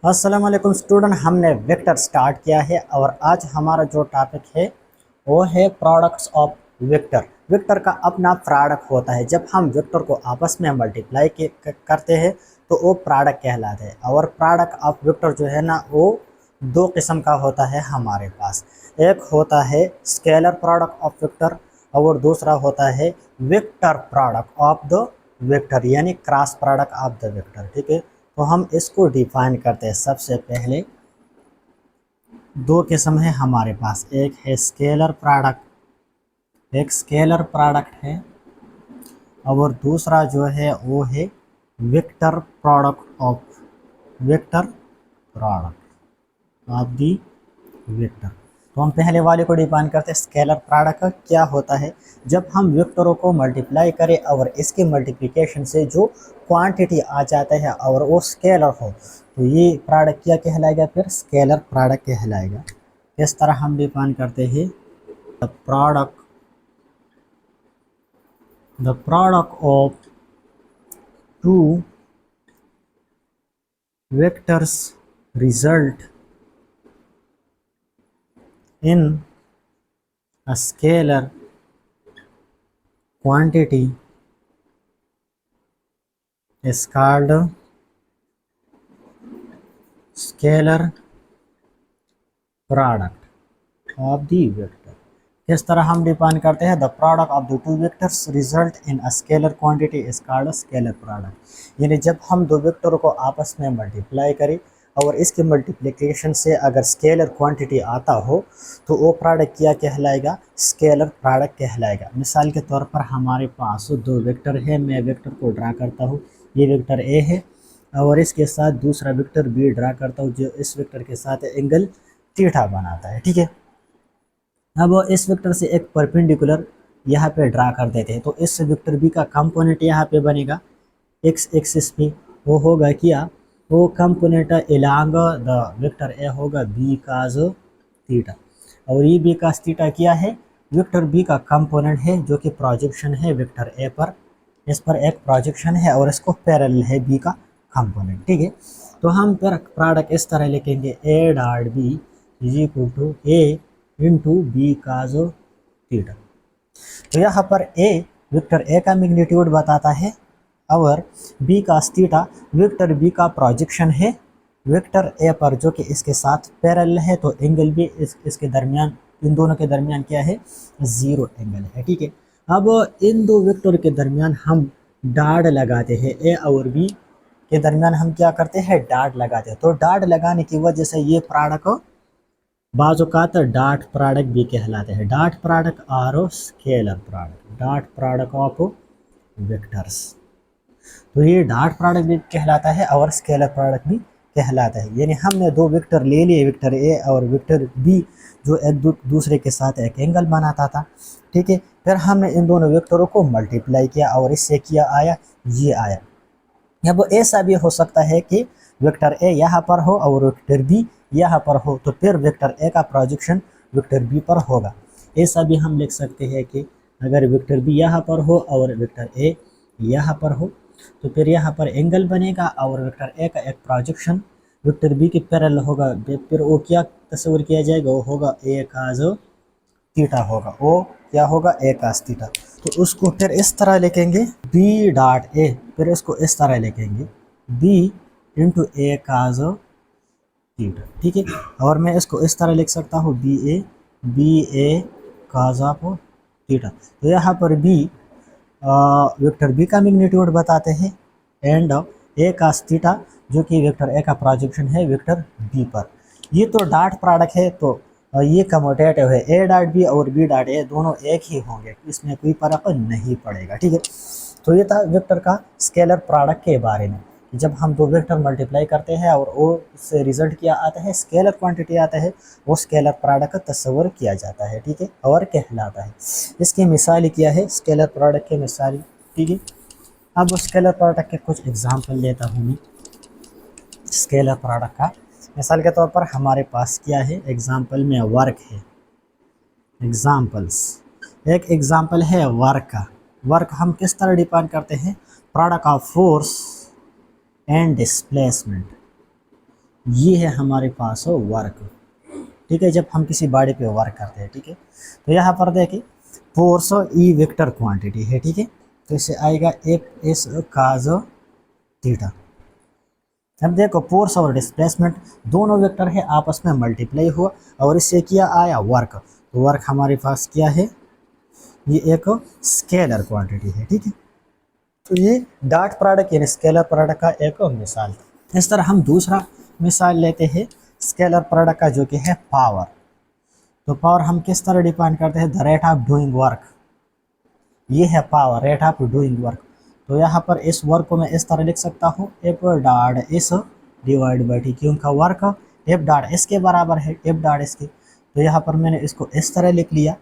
अस्सलाम वालेकुम स्टूडेंट, हमने वेक्टर स्टार्ट किया है और आज हमारा जो टॉपिक है वो है प्रोडक्ट्स ऑफ वेक्टर। वेक्टर का अपना प्रोडक्ट होता है। जब हम वेक्टर को आपस में मल्टीप्लाई करते हैं तो वो प्रोडक्ट कहलाता है। और प्रोडक्ट ऑफ वेक्टर जो है ना वो दो किस्म का होता है हमारे पास। एक होता है स्केलर प्रोडक्ट ऑफ वेक्टर और दूसरा होता है vector product of the vector, यानी cross product of the vector. ठीक है, तो हम इसको डिफाइन करते हैं। सबसे पहले दो किस्म है हमारे पास, एक है स्केलर प्रोडक्ट, एक स्केलर प्रोडक्ट है और दूसरा जो है वो है vector product of vector product of the vector. तो हम पहले वाले को डिफाइन करते हैं। स्केलर प्रोडक्ट का क्या होता है? जब हम वेक्टरों को मल्टीप्लाई करें और इसके मल्टीप्लिकेशन से जो क्वांटिटी आ जाता है और वो स्केलर हो तो ये प्रोडक्ट क्या कहलाएगा? फिर स्केलर प्रोडक्ट कहलाएगा। इस तरह हम डिफाइन करते हैं the product of two vectors result in a scalar quantity is called scalar product of the vector। किस तरह हम डिफाइन करते हैं? The product of the two vectors result in a scalar quantity is called scalar product. यानी जब हम दो वेक्टरों को आपस में मल्टीप्लाई करें और इसके मल्टीप्लिकेशन से अगर स्केलर क्वांटिटी आता हो तो वो प्रोडक्ट क्या कहलाएगा? स्केलर प्रोडक्ट कहलाएगा। मिसाल के तौर पर हमारे पास दो वेक्टर है, मैं वेक्टर को ड्रा करता हूँ, ये वेक्टर ए है और इसके साथ दूसरा वेक्टर बी ड्रा करता हूँ जो इस वेक्टर के साथ एंगल थीटा बनाता है। ठीक है, अब इस वेक्टर से एक परपेंडिकुलर यहाँ पे ड्रा कर देते हैं तो इस वेक्टर बी का कंपोनेंट यहाँ पे बनेगा एक्स एक्सिस पे, वो होगा क्या? वो component along the vector A होगा बी काज थीटा, और ये बी काज थीटा क्या है? वेक्टर बी का कंपोनेंट है जो कि प्रोजेक्शन है वेक्टर ए पर, इस पर एक प्रोजेक्शन है और इसको पैरेलल है बी का कंपोनेंट। ठीक है, तो हम फिर प्रोडक्ट इस तरह लिखेंगे A dot B is equal to A into B cos theta. तो यहाँ पर ए वेक्टर ए का मैग्नीट्यूड बताता है और बी का थीटा वेक्टर बी का प्रोजेक्शन है वेक्टर ए पर जो कि इसके साथ पैरेलल है, तो एंगल भी इसके दरमियान, इन दोनों के दरमियान क्या है? जीरो एंगल है। ठीक है, अब इन दो वेक्टर के दरमियान हम डॉट लगाते हैं, ए और बी के दरमियान हम क्या करते हैं? डॉट लगाते हैं। तो डॉट लगाने की वजह से ये प्रोडक्ट बाजुकात डॉट प्रोडक्ट भी कहलाते हैं। डॉट प्रोडक्ट और scalar product, dot product of vectors, तो ये डॉट प्रोडक्ट भी कहलाता है और स्केलर प्रोडक्ट भी कहलाता है। यानी हमने दो वेक्टर ले लिए, वेक्टर ए और वेक्टर बी, जो एक दूसरे के साथ एक एंगल बनाता था। ठीक है, फिर हमने इन दोनों वेक्टरों को मल्टीप्लाई किया और इससे क्या आया? ये आया। अब ऐसा भी हो सकता है कि वेक्टर ए यहाँ पर हो और वेक्टर बी यहाँ पर हो, तो फिर वेक्टर ए का प्रोजेक्शन वेक्टर बी पर होगा। ऐसा भी हम लिख सकते हैं कि अगर वेक्टर बी यहाँ पर हो और वेक्टर ए यहाँ पर हो तो फिर यहाँ पर एंगल बनेगा और वेक्टर ए का एक प्रोजेक्शन वेक्टर बी के पैरेलल होगा। फिर वो क्या तस्वीर किया जाएगा? वो होगा ए काज थीटा होगा, वो क्या होगा? ए काज थीटा। तो उसको फिर इस तरह लिखेंगे बी डॉट ए, फिर इसको इस तरह लिखेंगे बी इंटू ए काज थीटा। ठीक है, और मैं इसको इस तरह लिख सकता हूँ B A cos of theta. तो यहाँ पर बी वेक्टर बी का मैग्नीट्यूड बताते हैं एंड ए काज थीटा जो कि वेक्टर ए का प्रोजेक्शन है वेक्टर बी पर। ये तो डॉट प्रोडक्ट है, तो ये कम्यूटेटिव है, ए डॉट बी और बी डॉट ए दोनों एक ही होंगे, इसमें कोई फर्क नहीं पड़ेगा। ठीक है, तो ये था वेक्टर का स्केलर प्रोडक्ट के बारे में। जब हम दो वेक्टर मल्टीप्लाई करते हैं और वो उससे रिजल्ट क्या आता है? स्केलर क्वांटिटी आता है, वो स्केलर प्रोडक्ट का तस्वर किया जाता है। ठीक है, और कहलाता है। इसकी मिसाल क्या है? स्केलर प्रोडक्ट की मिसाल। ठीक है, अब स्केलर प्रोडक्ट के कुछ एग्जांपल लेता हूँ मैं। स्केलर प्रोडक्ट का मिसाल के तौर पर हमारे पास क्या है? एग्जाम्पल में वर्क है, एग्जाम्पल्स। एक एग्जाम्पल है वर्क का। वर्क हम किस तरह डिफाइन करते हैं? Product of force and displacement. ये है हमारे पास वर्क, ठीक है, जब हम किसी बॉडी पे वर्क करते हैं, ठीक है। तो यहाँ पर देखिए फोर्स ई वेक्टर क्वांटिटी है, ठीक है। तो इससे आएगा एफ एस काज थीटा। अब देखो फोर्स और डिस्प्लेसमेंट दोनों वेक्टर है, आपस में मल्टीप्लाई हुआ और इससे क्या आया वर्क। तो वर्क हमारे पास क्या है, ये एक स्केलर क्वांटिटी है, ठीक है। तो ये डॉट प्रोडक्ट यानी स्केलर प्रोडक्ट का एक मिसाल है। इस तरह हम दूसरा मिसाल लेते हैं स्केलर प्रोडक्ट का, जो कि है पावर। तो पावर हम किस तरह डिफाइन करते हैं, the rate of doing work. ये है power, rate of doing work. तो यहाँ पर इस वर्क को मैं इस तरह लिख सकता हूँ, F dot S divide by T, क्योंकि वर्क एफ डॉट एस के बराबर है, एफ डॉट एस के। तो यहाँ पर मैंने इसको इस तरह लिख लिया।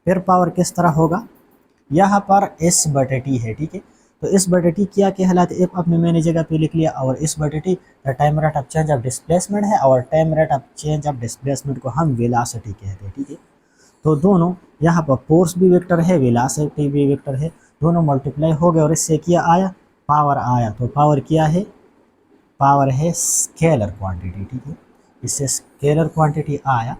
फिर पावर किस तरह होगा, यहाँ पर एस बटे टी है, ठीक है। तो इस बटे टी क्या कहलाते, एफ अपने मैंने जगह पे लिख लिया, और इस बटे T time rate of change of displacement है, और time rate of change of displacement को हम वेलोसिटी कहते हैं, ठीक है। तो दोनों यहाँ पर फोर्स भी वेक्टर है, वेलोसिटी भी वेक्टर है, दोनों मल्टीप्लाई हो गए और इससे क्या आया, पावर आया। तो पावर क्या है, पावर है स्केलर क्वांटिटी, ठीक है। इससे स्केलर क्वांटिटी आया।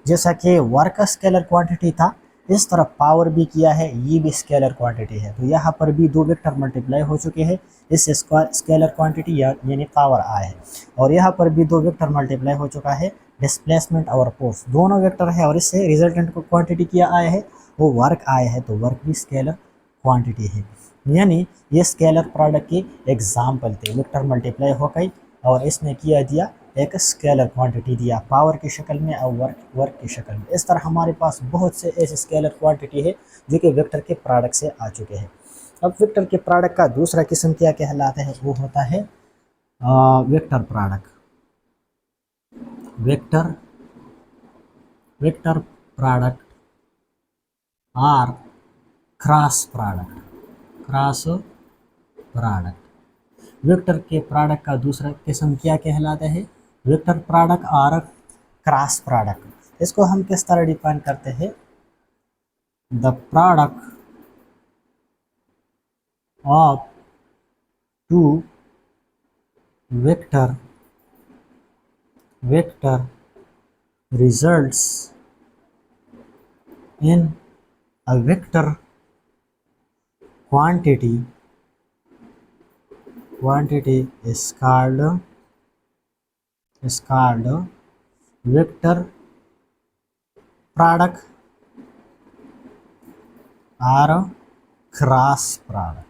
जैसा कि वर्क स्केलर क्वांटिटी था, इस तरफ पावर भी किया है, ये भी स्केलर क्वांटिटी है। तो यहाँ पर भी दो वेक्टर मल्टीप्लाई हो चुके हैं, इससे स्केलर क्वांटिटी यानी पावर आया है। और यहाँ पर भी दो वेक्टर मल्टीप्लाई हो चुका है, डिस्प्लेसमेंट और फोर्स दोनों वेक्टर है, और इससे रिजल्टेंट को क्वांटिटी क्या आया है, वो वर्क आया है। तो वर्क भी स्केलर क्वांटिटी है। यानी ये स्केलर प्रोडक्ट की एग्जाम्पल थे, वेक्टर मल्टीप्लाई हो गई और इसने किया दिया एक स्केलर क्वांटिटी दिया पावर की शक्ल में और वर्क की शक्ल में। इस तरह हमारे पास बहुत से ऐसे स्केलर क्वांटिटी है जो कि वेक्टर के प्रोडक्ट से आ चुके हैं। अब वेक्टर के प्रोडक्ट का दूसरा किस्म क्या कहलाता है, वो होता है vector product. Vector vector product और cross product, cross product. Vector के प्रोडक्ट का दूसरा किस्म क्या कहलाता है, वेक्टर प्रोडक्ट और क्रॉस प्रोडक्ट। इसको हम किस तरह डिफाइन करते हैं, the product of two vector results in a vector quantity is called vector product or cross product।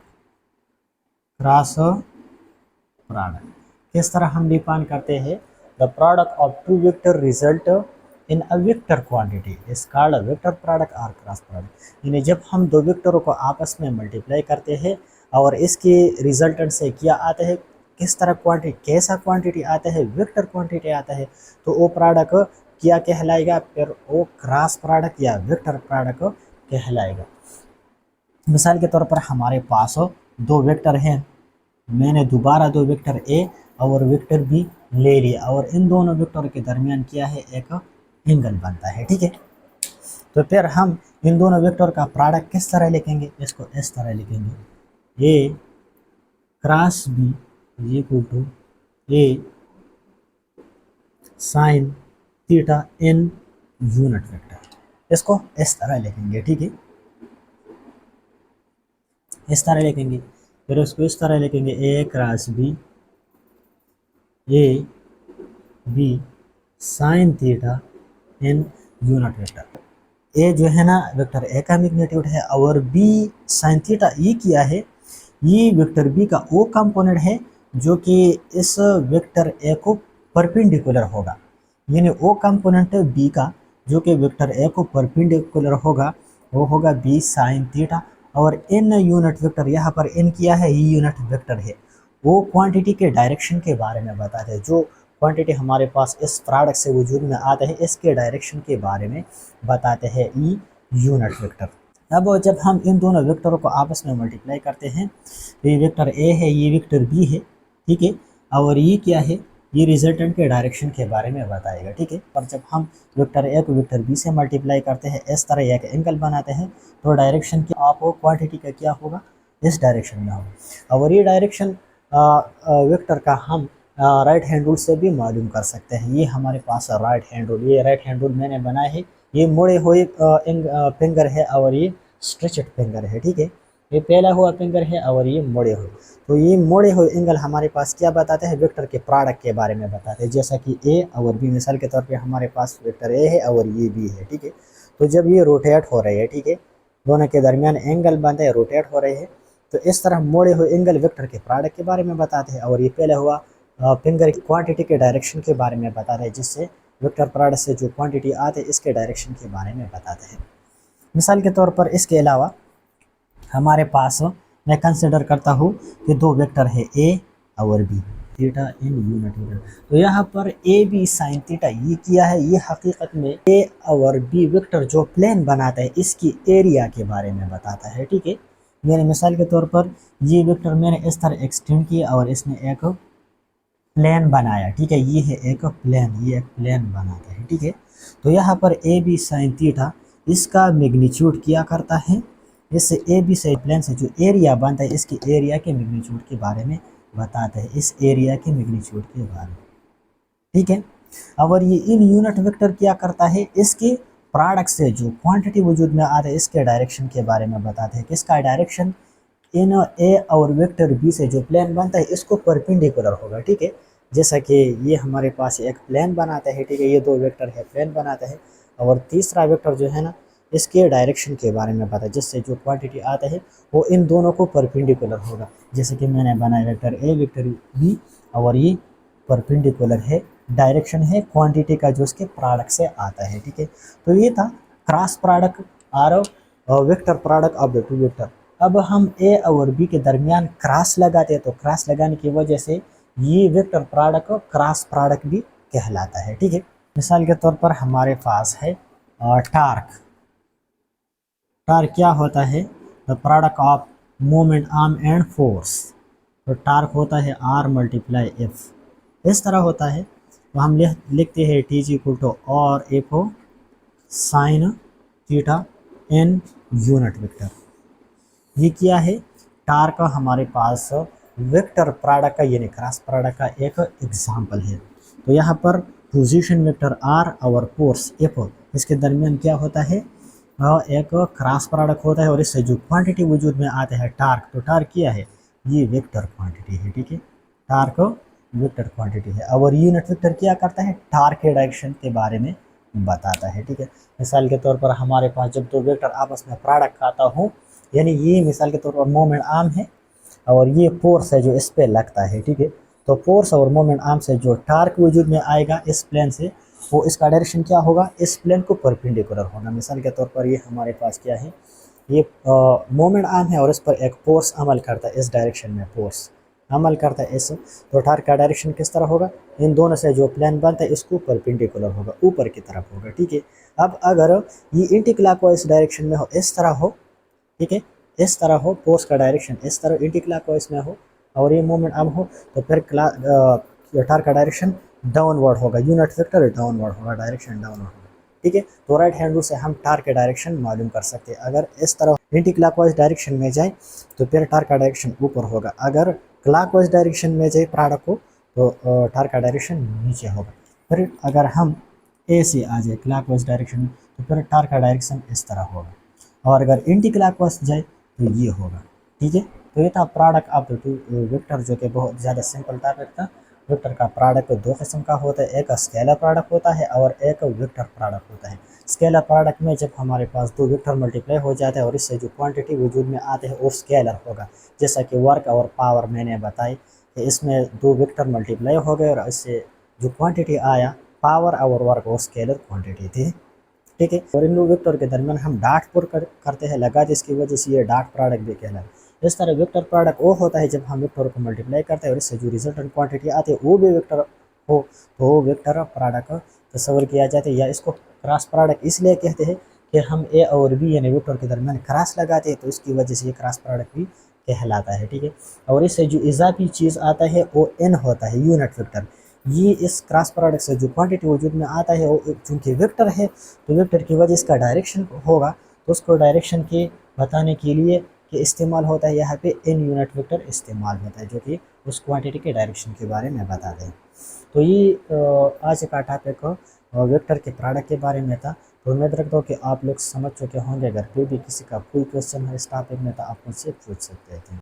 किस तरह हम डिफाइन करते हैं, the product of two vector result in a vector quantity is called a vector product और cross product. यानी जब हम दो वेक्टरों को आपस में मल्टीप्लाई करते हैं और इसके रिजल्टेंट से क्या आता है, किस तरह क्वांटिटी, कैसा क्वांटिटी आता है, वेक्टर क्वांटिटी आता है, तो वो प्रोडक्ट क्या कहलाएगा, फिर वो क्रॉस प्रोडक्ट या वेक्टर प्रोडक्ट कहलाएगा। मिसाल के तौर पर हमारे पास दो वेक्टर हैं, मैंने दोबारा दो वेक्टर ए और वेक्टर बी ले लिया और इन दोनों वेक्टर के दरमियान क्या है, एक एंगल बनता है, ठीक है। तो फिर हम इन दोनों वेक्टर का प्रोडक्ट किस तरह लिखेंगे, इसको इस तरह लिखेंगे, A cross B is equal to A sine theta in unit vector. इसको इस तरह लिखेंगे, ठीक है, इस तरह लिखेंगे। फिर उसको इस तरह लिखेंगे, A cross B A B sine theta in unit vector. A जो है ना वेक्टर ए का मैग्नीट्यूड है और बी साइन थीटा ये क्या है, ये वेक्टर बी का वो कंपोनेंट है जो कि इस वेक्टर ए को परपेंडिकुलर होगा। यानी वो कंपोनेंट बी का जो कि वेक्टर ए को परपेंडिकुलर होगा वो होगा बी साइन थीटा। और इन यूनिट वेक्टर, यहाँ पर इन किया है, ये यूनिट वेक्टर है, वो क्वांटिटी के डायरेक्शन के बारे में बताते हैं। जो क्वांटिटी हमारे पास इस प्रोडक्ट से वजूद में आता है इसके डायरेक्शन के बारे में बताते हैं ई यूनिट वेक्टर। अब जब हम इन दोनों वेक्टरों को आपस में मल्टीप्लाई करते हैं तो ये वेक्टर ए है, ये वेक्टर बी है, ठीक है, और ये क्या है, ये रिजल्टेंट के डायरेक्शन के बारे में बताएगा, ठीक है। पर जब हम वेक्टर ए को वेक्टर बी से मल्टीप्लाई करते हैं, इस तरह एक एंगल बनाते हैं, तो डायरेक्शन की आपको क्वांटिटी का क्या होगा, इस डायरेक्शन में होगा। और ये डायरेक्शन वेक्टर का हम राइट हैंड रूल से भी मालूम कर सकते हैं। ये हमारे पास राइट हैंड रूल, ये राइट हैंड रूल मैंने बनाया है। ये मुड़े हुए फिंगर है और ये स्ट्रेचड फिंगर है, ठीक है। ये पहला हुआ फिंगर है और ये मुड़े हुए। तो ये मुड़े हुए एंगल हमारे पास क्या बताते हैं, वेक्टर के प्रोडक्ट के बारे में बताते हैं। जैसा कि ए और बी, मिसाल के तौर पे हमारे पास वेक्टर ए है और ये बी है, ठीक है। तो जब ये रोटेट हो रहे हैं, ठीक है, दोनों के दरमियान एंगल बनते हैं, रोटेट हो रहे हैं, तो इस तरह मोड़े हुए एंगल वेक्टर के प्रोडक्ट के बारे में बताते हैं। और ये पहला हुआ फिंगर की क्वांटिटी के डायरेक्शन के बारे में बताते हैं, जिससे वेक्टर प्रोडक्ट से जो क्वांटिटी आते हैं इसके डायरेक्शन के बारे में बताते हैं। मिसाल के तौर पर इसके अलावा हमारे पास मैं कंसिडर करता हूँ कि दो वेक्टर है ए और B, theta in unit metre. तो यहाँ पर ए बी साइन थीटा ये किया है, ये हकीकत में ए और बी वेक्टर जो प्लेन बनाता है इसकी एरिया के बारे में बताता है, ठीक है। मैंने मिसाल के तौर पर ये वेक्टर मैंने इस तरह एक्सटेंड किया और इसने एक प्लेन बनाया, ठीक है। ये है एक प्लेन, ये एक प्लेन बनाता है, ठीक है। तो यहाँ पर ए बी साइन थीटा इसका मैग्नीट्यूड क्या करता है, इससे ए बी साइन प्लेन से जो एरिया बनता है इसके एरिया के मैग्नीट्यूड के बारे में बताते हैं, इस एरिया के मैग्नीट्यूड के बारे में, ठीक है। और ये इन यूनिट वेक्टर क्या करता है, इसके प्रोडक्ट से जो क्वांटिटी वजूद में आते हैं इसके डायरेक्शन के बारे में बताते हैं। किसका डायरेक्शन, इन ए और वेक्टर बी से जो प्लेन बनता है इसको परपेंडिकुलर होगा, ठीक है। जैसा कि ये हमारे पास एक प्लेन बनाता है, ठीक है, ये दो वेक्टर है प्लेन बनाता है, और तीसरा वेक्टर जो है ना इसके डायरेक्शन के बारे में पता है, जिससे जो क्वांटिटी आता है वो इन दोनों को परपेंडिकुलर होगा। जैसे कि मैंने बनाया वेक्टर ए वेक्टर बी और ये परपेंडिकुलर है, डायरेक्शन है क्वांटिटी का जो उसके प्रोडक्ट से आता है, ठीक है। तो ये था क्रॉस प्रोडक्ट और vector product of the two vector. अब हम ए और बी के दरमियान क्रॉस लगाते हैं, तो क्रॉस लगाने की वजह से ये वेक्टर प्रोडक्ट क्रॉस प्रोडक्ट भी कहलाता है, ठीक है। मिसाल के तौर पर हमारे पास है टार्क। टार्क क्या होता है, the product of moment arm and force. तो टार्क होता है आर मल्टीप्लाई एफ, इस तरह होता है। तो हम लिखते हैं टी जी इक्वल टू और F O sine theta in unit vector. ये क्या है, टार्क का हमारे पास वेक्टर प्रोडक्ट का यानी क्रॉस प्रोडक्ट का एक एग्जांपल है। तो यहाँ पर पोजीशन वेक्टर आर और फोर्स एफ, इसके दरमियान क्या होता है, एक क्रॉस प्रोडक्ट होता है, और इससे जो क्वांटिटी वजूद में आते हैं टार्क, तो टार्क क्या है, ये वेक्टर क्वांटिटी है, ठीक है। टार्क वेक्टर क्वांटिटी है, और यूनिट वेक्टर क्या करता है, टार्क के डायरेक्शन के बारे में बताता है, ठीक है। मिसाल के तौर पर हमारे पास जब दो वेक्टर आपस में प्रोडक्ट खाता हो, यानी ये मिसाल के तौर पर मोमेंट आर्म है और ये फोर्स है जो इस पे लगता है, ठीक है। तो फोर्स और मोमेंट आर्म से जो टार्क वजूद में आएगा इस प्लेन से, वो इसका डायरेक्शन क्या होगा, इस प्लेन को परपेंडिकुलर होगा। मिसाल के तौर पर ये हमारे पास क्या है, ये मोमेंट आर्म है और इस पर एक फोर्स अमल करता है, इस डायरेक्शन में फोर्स अमल करता है इस, तो टार्क का डायरेक्शन किस तरह होगा, इन दोनों से जो प्लेन बनता है इसको परपेंडिकुलर होगा, ऊपर की तरफ होगा, ठीक है। अब अगर ये एंटी क्लॉकवाइज डायरेक्शन में हो, इस तरह हो, ठीक है, इस तरह हो, फोर्स का डायरेक्शन इस तरह एंटी क्लॉकवाइज में हो और ये मोमेंट आर्म हो, तो फिर टार्क का डायरेक्शन डाउनवर्ड होगा, यूनिट वेक्टर डाउनवर्ड होगा, डायरेक्शन डाउनवर्ड होगा, ठीक है। तो राइट हैंड रूल से हम टार्क के डायरेक्शन मालूम कर सकते हैं। अगर इस तरह एंटी क्लॉकवाइज डायरेक्शन में जाए तो फिर टार्क का डायरेक्शन ऊपर होगा, अगर क्लॉकवाइज डायरेक्शन में जाए प्रोडक्ट को तो टार्क का डायरेक्शन नीचे होगा। फिर अगर हम ए से आ जाए क्लॉकवाइज डायरेक्शन में तो फिर टार्क का डायरेक्शन इस तरह होगा, और अगर एंटी क्लॉकवाइज जाए तो ये होगा, ठीक है। तो ये था product of the two vector, जो कि बहुत ज़्यादा सिंपल टॉपिक था। वेक्टर का प्रोडक्ट दो किस्म का होता है, एक स्केलर प्रोडक्ट होता है और एक वेक्टर प्रोडक्ट होता है। स्केलर प्रोडक्ट में जब हमारे पास दो वेक्टर मल्टीप्लाई हो जाते हैं और इससे जो क्वांटिटी वजूद में आते हैं वो स्केलर होगा। जैसा कि वर्क और पावर मैंने बताई कि इसमें दो वेक्टर मल्टीप्लाई हो गए और इससे जो क्वांटिटी आया पावर और वर्क वो स्केलर क्वांटिटी थी, ठीक है। और इन दो वेक्टर के दरमियान हम डॉट पुट करते हैं लगाते, इसकी वजह से ये डॉट प्रोडक्ट भी कहलाता है। इस तरह वेक्टर प्रोडक्ट वो होता है जब हम वेक्टर को मल्टीप्लाई करते हैं और इससे जो रिजल्टेंट क्वांटिटी आती है वो भी वेक्टर हो, तो वो वेक्टर प्रोडक्ट तस्वर किया जाता है। या इसको क्रॉस प्रोडक्ट इसलिए कहते हैं कि हम ए और बी यानी वेक्टर के दरमियान क्रॉस लगाते हैं, तो इसकी वजह से ये क्रॉस प्रोडक्ट भी कहलाता है, ठीक है। और इससे जो इजाफी चीज़ आता है वो एन होता है, यूनिट वेक्टर। ये इस क्रॉस प्रोडक्ट से जो क्वांटिटी वजूद में आता है वो चूँकि वेक्टर है, तो वेक्टर की वजह इसका डायरेक्शन होगा, तो उसको डायरेक्शन के बताने के लिए कि इस्तेमाल होता है, यहाँ पे इन यूनिट वेक्टर इस्तेमाल होता है, जो कि उस क्वांटिटी के डायरेक्शन के बारे में बता दें। तो ये आज का टॉपिक वेक्टर के प्रोडक्ट के बारे में था। तो उम्मीद रखता हूँ कि आप लोग समझ चुके होंगे। अगर कोई भी किसी का कोई क्वेश्चन है इस टॉपिक में तो आप मुझसे पूछ सकते हैं।